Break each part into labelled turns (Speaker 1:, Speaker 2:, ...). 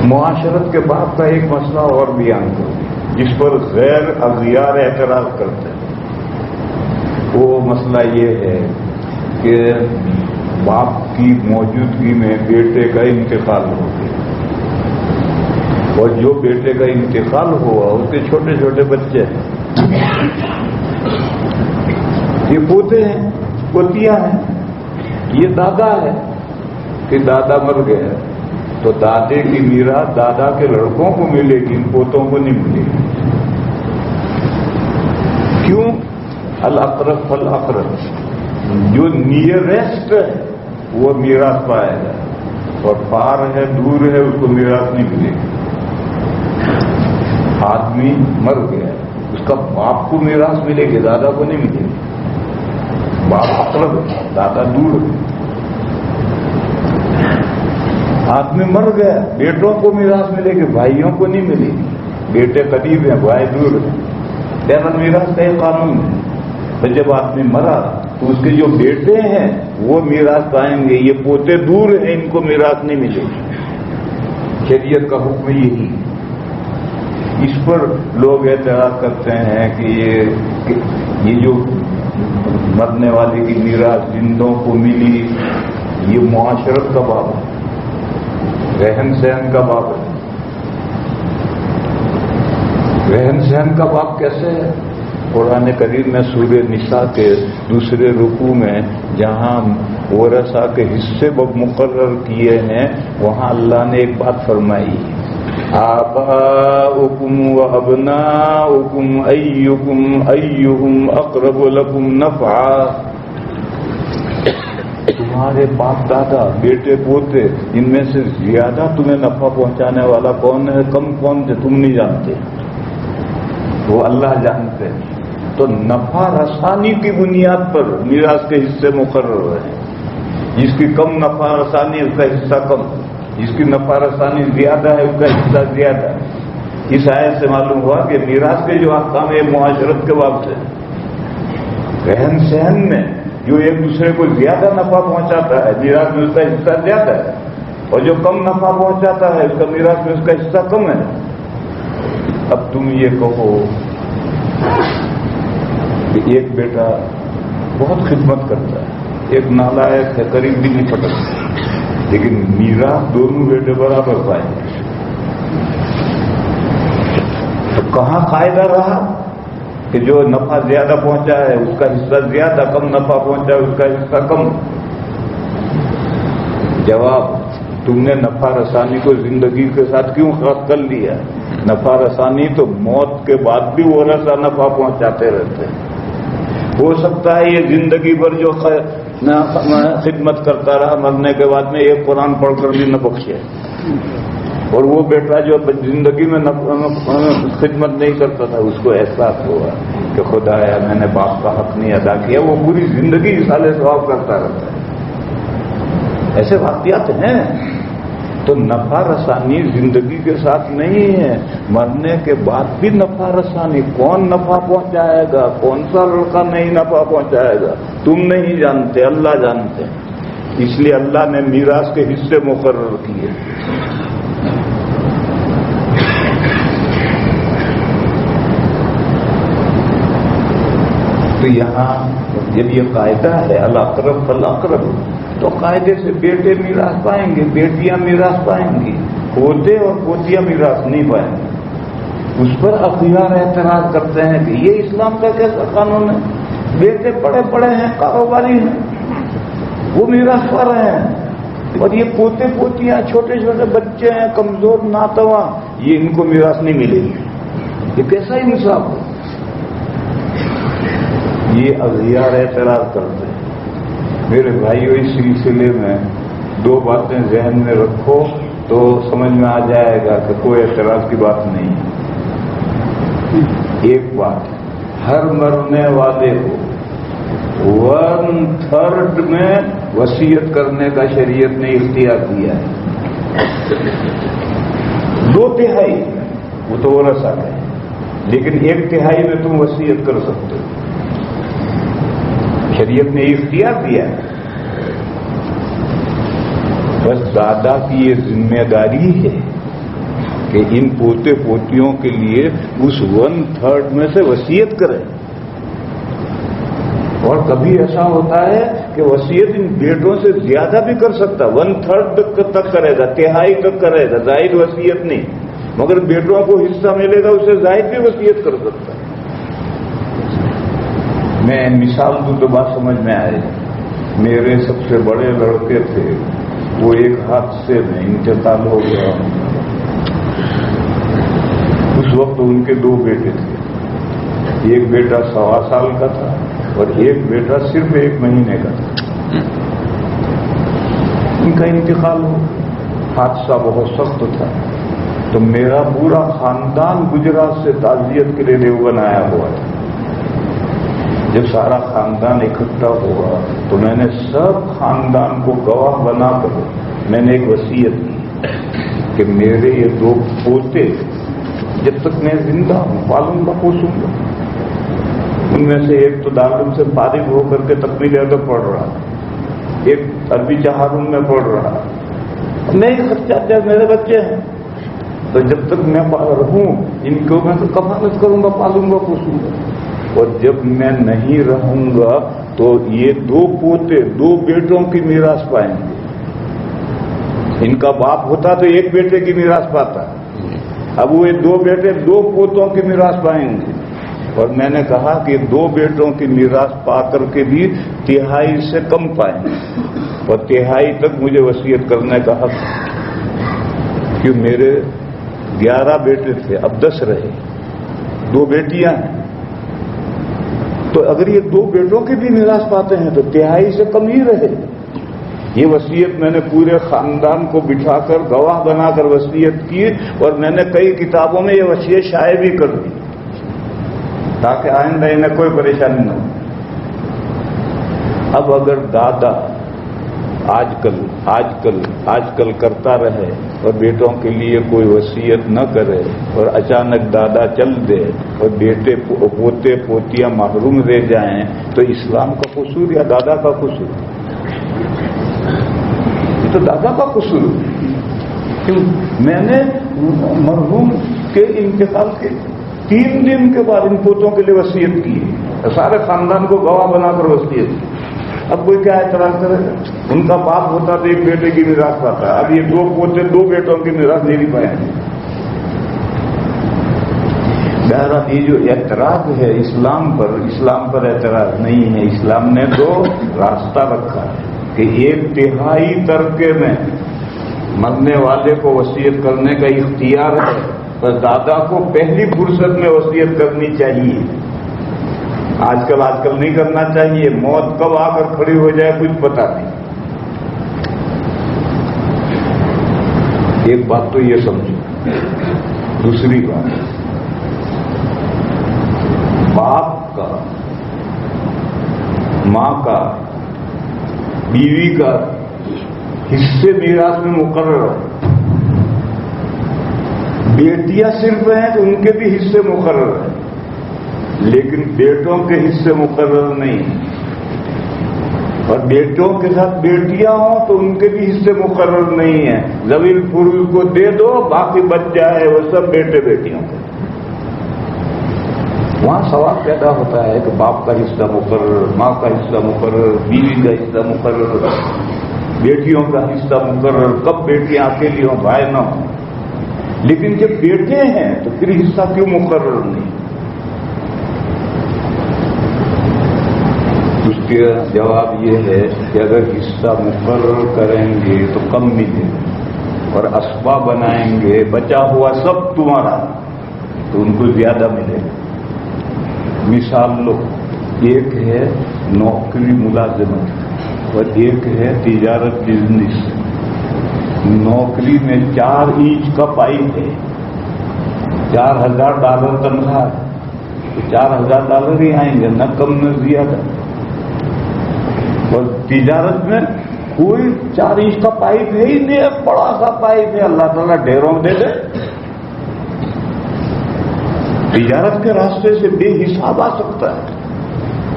Speaker 1: معاشرت کے باپ کا ایک مسئلہ اور بیان کروں جس پر غیر اغیار اعتراض کرتے ہیں. وہ مسئلہ یہ ہے کہ باپ کی موجودگی میں بیٹے کا انتقال ہو گیا، اور جو بیٹے کا انتقال ہوا اس کے چھوٹے چھوٹے بچے ہیں، یہ پوتے ہیں، پوتیاں ہیں. یہ دادا ہے کہ دادا مر گیا تو دادے کی میراث دادا کے لڑکوں کو ملے گی، ان پوتوں کو نہیں ملے گی. کیوں؟ الاقرب فالاقرب، جو نیئرسٹ ہے وہ میراث پائے گا، اور پار ہے، دور ہے، اس کو میراث نہیں ملے گی. آدمی مر گیا، اس کا باپ کو میراث ملے گی، دادا کو نہیں ملے گی. باپ اقرب ہے، دادا دور ہے. آدمی مر گیا، بیٹوں کو میراث ملے گی، بھائیوں کو نہیں ملے گی. بیٹے قریب ہیں، بھائی دور ہیں. تیرا میراث کا ایک قانون ہے. تو جب آدمی مرا تو اس کے جو بیٹے ہیں وہ میراث پائیں گے، یہ پوتے دور ہیں، ان کو میراث نہیں ملے گی. شریعت کا حکم یہی. اس پر لوگ اعتراض کرتے ہیں کہ یہ جو مرنے والے کی میراث زندوں کو ملی، یہ معاشرت کا باب ہے، رہن سہن کا باب ہے. رہن سہن کا باب کیسے ہے؟ قرآن کریم میں سورہ نساء کے دوسرے رکوع میں جہاں ورثہ کے حصے مقرر کیے ہیں وہاں اللہ نے ایک بات فرمائی، آباؤکم و ابناؤکم ایہم اقرب لکم نفعا. تمہارے باپ دادا، بیٹے پوتے، ان میں سے زیادہ تمہیں نفع پہنچانے والا کون ہے، کم کون ہے، تم نہیں جانتے، وہ اللہ جانتے ہیں. تو نفع رسانی کی بنیاد پر میراث کے حصے مقرر ہیں. جس کی کم نفع رسانی اس کا حصہ کم، جس کی نفع رسانی زیادہ ہے اس کا حصہ زیادہ. اس آیت سے معلوم ہوا کہ میراث کے جو احکام ہے معاشرت کے باب سے. رہن سہن میں جو ایک دوسرے کو زیادہ نفع پہنچاتا ہے میراث میں اس کا حصہ زیادہ ہے، اور جو کم نفع پہنچاتا ہے اس کا میراث میں اس کا حصہ کم ہے. اب تم یہ کہو کہ ایک بیٹا بہت خدمت کرتا ہے، ایک نالائق ہے، قریب بھی نہیں پٹکتا، لیکن میراث دونوں بیٹے برابر پائیں گے. تو کہاں قاعدہ رہا کہ جو نفع زیادہ پہنچا ہے اس کا حصہ زیادہ، کم نفع پہنچا ہے اس کا حصہ کم؟ جواب، تم نے نفع رسانی کو زندگی کے ساتھ کیوں خاص کر لیا؟ نفع رسانی تو موت کے بعد بھی وہ رسا نفع پہنچاتے رہتے ہیں. ہو سکتا ہے یہ زندگی بھر جو خدمت کرتا رہا مرنے کے بعد میں ایک قرآن پڑھ کر بھی نہ بخشے، اور وہ بیٹا جو زندگی میں خدمت نہیں کرتا تھا اس کو احساس ہوا کہ خدایا میں نے باپ کا حق نہیں ادا کیا، وہ پوری زندگی اصالہ ثواب کرتا رہتا ہے. ایسے واقعات ہیں. تو نفع رسانی زندگی کے ساتھ نہیں ہے، مرنے کے بعد بھی نفع رسانی. کون نفع پہنچائے گا، کون سا لڑکا نہیں نفع پہنچائے گا، تم نہیں جانتے، اللہ جانتے. اس لیے اللہ نے میراث کے حصے مقرر کیے. تو یہاں جب یہ قاعدہ ہے الاقرب فالاقرب، تو قاعدے سے بیٹے میراث پائیں گے، بیٹیاں میراث پائیں گی، پوتے اور پوتیاں میراث نہیں پائیں گے. اس پر اخیار اعتراض کرتے ہیں کہ یہ اسلام کا کیسا قانون ہے؟ بیٹے بڑے بڑے ہیں، کاروباری ہیں، وہ میراث پا رہے ہیں، اور یہ پوتے پوتیاں چھوٹے چھوٹے بچے ہیں، کمزور ناتواں، یہ ان کو میراث نہیں ملے گی. یہ کیسا انصاف ہے؟ یہ اغیار اعتراض کرتے ہیں. میرے بھائیو، اس سلسلے میں دو باتیں ذہن میں رکھو تو سمجھ میں آ جائے گا کہ کوئی اعتراض کی بات نہیں ہے. ایک بات، ہر مرنے والے کو 1/3 میں وصیت کرنے کا شریعت نے اختیار دیا ہے. 2/3 وہ تو ورثہ ہے، لیکن 1/3 میں تم وصیت کر سکتے ہو. شریعت نے اختیار دیا ہے. بس دادا کی یہ ذمہ داری ہے کہ ان پوتے پوتیوں کے لیے اس 1/3 میں سے وصیت کرے. اور کبھی ایسا ہوتا ہے کہ وصیت ان بیٹوں سے زیادہ بھی کر سکتا، 1/3 تک کرے گا، تہائی تک کرے گا، زائد وصیت نہیں. مگر بیٹوں کو حصہ ملے گا، اسے زائد بھی وصیت کر سکتا ہے. میں مثال دوں تو بات سمجھ میں آئے. میرے سب سے بڑے لڑکے تھے، وہ ایک حادثے میں انتقال ہو گیا. اس وقت ان کے 2 بیٹے تھے، ایک بیٹا 1.25 سال کا تھا اور ایک بیٹا صرف 1 مہینے کا تھا. ان کا انتقال ہو، حادثہ بہت سخت تھا. تو میرا پورا خاندان گجرات سے تعزیت کے لیے دیوبند آیا ہوا تھا. جب سارا خاندان اکٹھا ہوا تو میں نے سب خاندان کو گواہ بنا کر میں نے ایک وصیت کی کہ میرے یہ 2 پوتے جب تک میں زندہ ہوں پالوں گا پوسوں گا. ان میں سے ایک تو دارالعلوم سے فارغ ہو کر کے تکمیل ادب پڑھ رہا، ایک عربی چہارم میں پڑھ رہا. میں ہی خرچہ دیا، میرے بچے ہیں، تو جب تک میں رہوں ان کو میں تو کفالت کروں گا، پالوں گا، پوسوں گا. اور جب میں نہیں رہوں گا تو یہ 2 پوتے 2 بیٹوں کی میراث پائیں گے. ان کا باپ ہوتا تو ایک بیٹے کی میراث پاتا، اب وہ 2 بیٹے 2 پوتوں کی میراث پائیں گے. اور میں نے کہا کہ 2 بیٹوں کی میراث پا کر کے بھی تہائی سے کم پائیں گے، اور تہائی تک مجھے وصیت کرنے کا حق ہے. کہ میرے 11 بیٹے تھے، اب 10 رہے، 2 بیٹیاں ہیں. تو اگر یہ 2 بیٹوں کی بھی میراث پاتے ہیں تو تہائی سے کم ہی رہے. یہ وصیت میں نے پورے خاندان کو بٹھا کر گواہ بنا کر وصیت کی، اور میں نے کئی کتابوں میں یہ وصیت شائع بھی کر دی تاکہ آئندہ انہیں کوئی پریشانی نہ ہو. اب اگر دادا آج کل کرتا رہے اور بیٹوں کے لیے کوئی وصیت نہ کرے اور اچانک دادا چل دے اور بیٹے پوتے پوتیاں محروم رہ جائیں تو اسلام کا قصور یا دادا کا قصور؟ یہ تو دادا کا قصور. کیوں؟ میں نے مرحوم کے انتقال کے 3 دن کے بعد ان پوتوں کے لیے وصیت کی، سارے خاندان کو گواہ بنا کر وصیت کی. اب کوئی کیا اعتراض کرے گا؟ ان کا باپ ہوتا تو ایک بیٹے کی میراث پاتا، اب یہ 2 پوتے 2 بیٹوں کی میراث نہیں پائیں گے. بہرحال یہ جو اعتراض ہے اسلام پر اعتراض نہیں ہے. اسلام نے تو راستہ رکھا ہے کہ 1/3 ترکے میں مرنے والے کو وصیت کرنے کا اختیار ہے، پر دادا کو پہلی فرصت میں وصیت کرنی چاہیے. آج کل نہیں کرنا چاہیے، موت کب آ کر کھڑی ہو جائے کچھ پتہ نہیں. ایک بات تو یہ سمجھو. دوسری بات، باپ کا، ماں کا، بیوی کا حصے میراث میں مقرر ہے. بیٹیاں صرف ہیں تو ان کے بھی حصے مقرر ہیں، لیکن بیٹوں کے حصے مقرر نہیں. اور بیٹوں کے ساتھ بیٹیاں ہوں تو ان کے بھی حصے مقرر نہیں ہیں. ذوی الفروض کو دے دو، باقی بچ جائے وہ سب بیٹے بیٹیوں کو. وہاں سوال پیدا ہوتا ہے کہ باپ کا حصہ مقرر، ماں کا حصہ مقرر، بیوی کا حصہ مقرر، بیٹیوں کا حصہ مقرر. کب بیٹیاں اکیلی ہوں، بھائی نہ ہوں. لیکن جب بیٹے ہیں تو پھر حصہ کیوں مقرر نہیں؟ اس کا جواب یہ ہے کہ اگر حصہ مقرر کریں گے تو کم ملے، اور اسباب بنائیں گے بچا ہوا سب تمہارا تو ان کو زیادہ ملے گا. مثال لو، ایک ہے نوکری ملازمت اور ایک ہے تجارت بزنس. نوکری میں 4 انچ کا پائپ ہے، $4,000 تنخواہ ہے، تو $4,000 ہی آئیں گے، نہ کم نہ زیادہ. اور تجارت میں کوئی 4 انچ کا پائپ ہے ہی نہیں، ایک بڑا سا پائپ ہے، اللہ تعالیٰ ڈھیروں دے دے. تجارت کے راستے سے بے حساب آ سکتا ہے،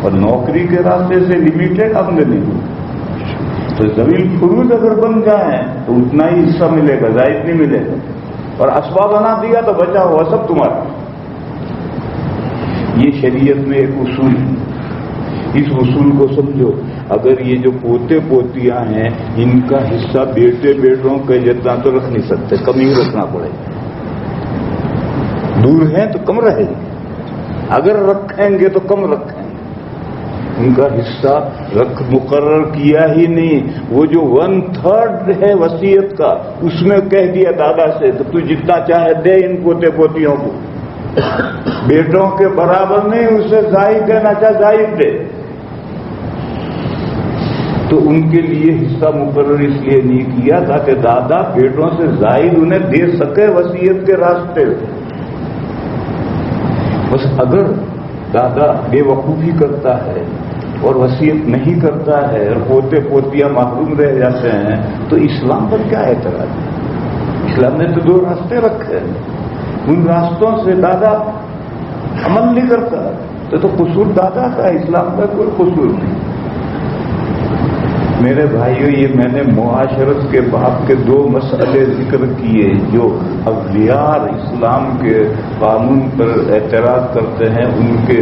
Speaker 1: اور نوکری کے راستے سے لمیٹڈ آمدنی. تو ذوی الفروض اگر بن جائیں تو اتنا ہی حصہ ملے گا، زائد نہیں ملے گا. اور اسباب بنا دیا تو بچا ہوا سب تمہارا. یہ شریعت میں ایک اصول ہے. اس اصول کو سمجھو. اگر یہ جو پوتے پوتیاں ہیں ان کا حصہ بیٹے بیٹوں کے جتنا تو رکھ نہیں سکتے, کم ہی رکھنا پڑے گا. دور ہیں تو کم رہے گی, اگر رکھیں گے تو کم رکھیں گے. ان کا حصہ مقرر کیا ہی نہیں. وہ جو 1/3 ہے وصیت کا, اس میں کہہ دیا دادا سے تو تو جتنا چاہے دے ان پوتے پوتیوں کو. بیٹوں کے برابر نہیں, اسے زائد دینا چاہے زائد دے. تو ان کے لیے حصہ مقرر اس لیے نہیں کیا تاکہ دادا بیٹوں سے زائد انہیں دے سکے وصیت کے راستے. بس اگر دادا بے وقوفی کرتا ہے اور وصیت نہیں کرتا ہے اور پوتے پوتیاں محروم رہ جاتے ہیں تو اسلام پر کیا اعتراض ہے؟ اسلام نے تو 2 راستے رکھے ہیں. ان راستوں سے دادا عمل نہیں کرتا تو قصور دادا کا, اسلام کا کوئی قصور نہیں. میرے بھائیوں, یہ میں نے معاشرت کے باب کے 2 مسئلے ذکر کیے جو اغیار اسلام کے قانون پر اعتراض کرتے ہیں, ان کے